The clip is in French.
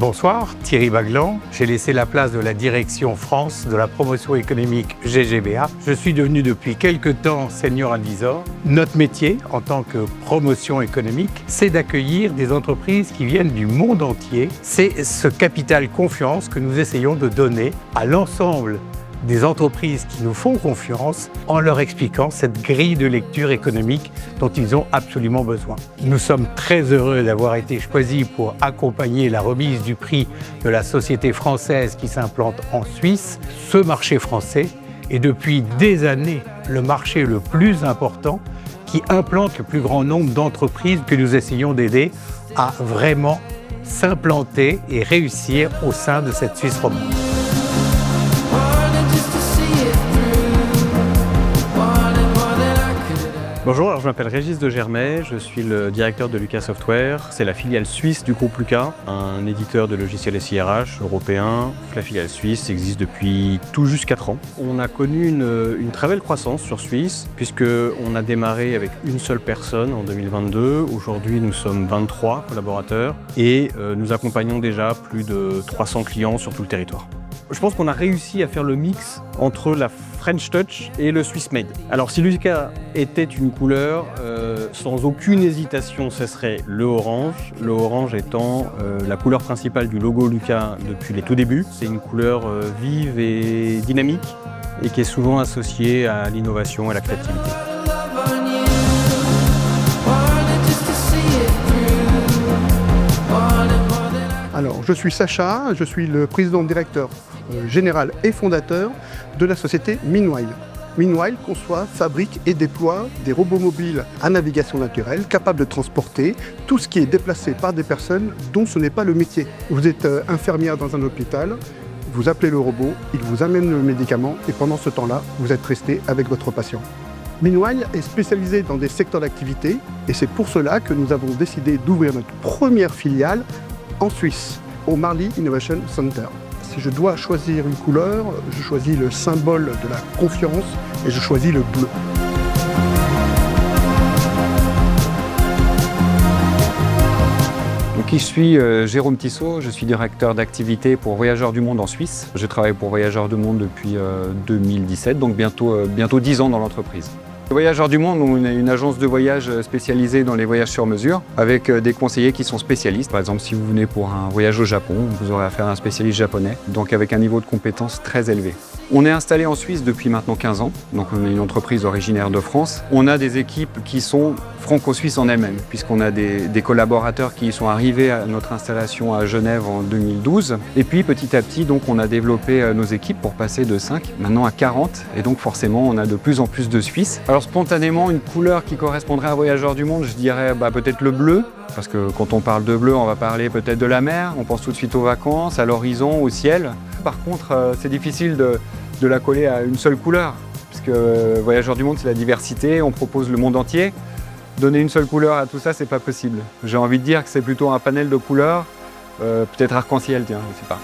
Bonsoir, Thierry Baglan. J'ai laissé la place de la direction France de la promotion économique GGBA. Je suis devenu depuis quelques temps senior advisor. Notre métier en tant que promotion économique, c'est d'accueillir des entreprises qui viennent du monde entier. C'est ce capital confiance que nous essayons de donner à l'ensemble des entreprises qui nous font confiance en leur expliquant cette grille de lecture économique dont ils ont absolument besoin. Nous sommes très heureux d'avoir été choisis pour accompagner la remise du prix de la société française qui s'implante en Suisse. Ce marché français est depuis des années le marché le plus important qui implante le plus grand nombre d'entreprises que nous essayons d'aider à vraiment s'implanter et réussir au sein de cette Suisse romande. Bonjour, alors je m'appelle Régis de Germay, je suis le directeur de Lucas Software. C'est la filiale suisse du groupe Lucas, un éditeur de logiciels SIRH européen. La filiale suisse existe depuis tout juste 4 ans. On a connu une très belle croissance sur Suisse, puisqu'on a démarré avec une seule personne en 2022. Aujourd'hui, nous sommes 23 collaborateurs et nous accompagnons déjà plus de 300 clients sur tout le territoire. Je pense qu'on a réussi à faire le mix entre la French Touch et le Swiss Made. Alors si Lucas était une couleur, sans aucune hésitation, ce serait le orange. Le orange étant la couleur principale du logo Lucas depuis les tout débuts. C'est une couleur vive et dynamique et qui est souvent associée à l'innovation et à la créativité. Alors, je suis Sacha, je suis le président-directeur général et fondateur de la société Meanwhile. Meanwhile conçoit, fabrique et déploie des robots mobiles à navigation naturelle capables de transporter tout ce qui est déplacé par des personnes dont ce n'est pas le métier. Vous êtes infirmière dans un hôpital, vous appelez le robot, il vous amène le médicament et pendant ce temps-là, vous êtes resté avec votre patient. Meanwhile est spécialisé dans des secteurs d'activité et c'est pour cela que nous avons décidé d'ouvrir notre première filiale en Suisse, au Marly Innovation Center. Si je dois choisir une couleur, je choisis le symbole de la confiance et je choisis le bleu. Donc, je suis Jérôme Tissot, je suis directeur d'activité pour Voyageurs du Monde en Suisse. Je travaille pour Voyageurs du Monde depuis 2017, donc bientôt 10 ans dans l'entreprise. Voyageurs du Monde, on est une agence de voyage spécialisée dans les voyages sur mesure, avec des conseillers qui sont spécialistes. Par exemple, si vous venez pour un voyage au Japon, vous aurez affaire à un spécialiste japonais, donc avec un niveau de compétence très élevé. On est installé en Suisse depuis maintenant 15 ans, donc on est une entreprise originaire de France. On a des équipes qui sont franco-suisses en elles-mêmes, puisqu'on a des collaborateurs qui sont arrivés à notre installation à Genève en 2012. Et puis petit à petit, donc, on a développé nos équipes pour passer de 5 maintenant à 40. Et donc forcément, on a de plus en plus de Suisses. Alors spontanément, une couleur qui correspondrait à Voyageurs du Monde, je dirais peut-être le bleu. Parce que quand on parle de bleu, on va parler peut-être de la mer, on pense tout de suite aux vacances, à l'horizon, au ciel. Par contre, c'est difficile de la coller à une seule couleur, puisque Voyageurs du Monde, c'est la diversité, on propose le monde entier. Donner une seule couleur à tout ça, c'est pas possible. J'ai envie de dire que c'est plutôt un panel de couleurs, peut-être arc-en-ciel, tiens, je sais pas.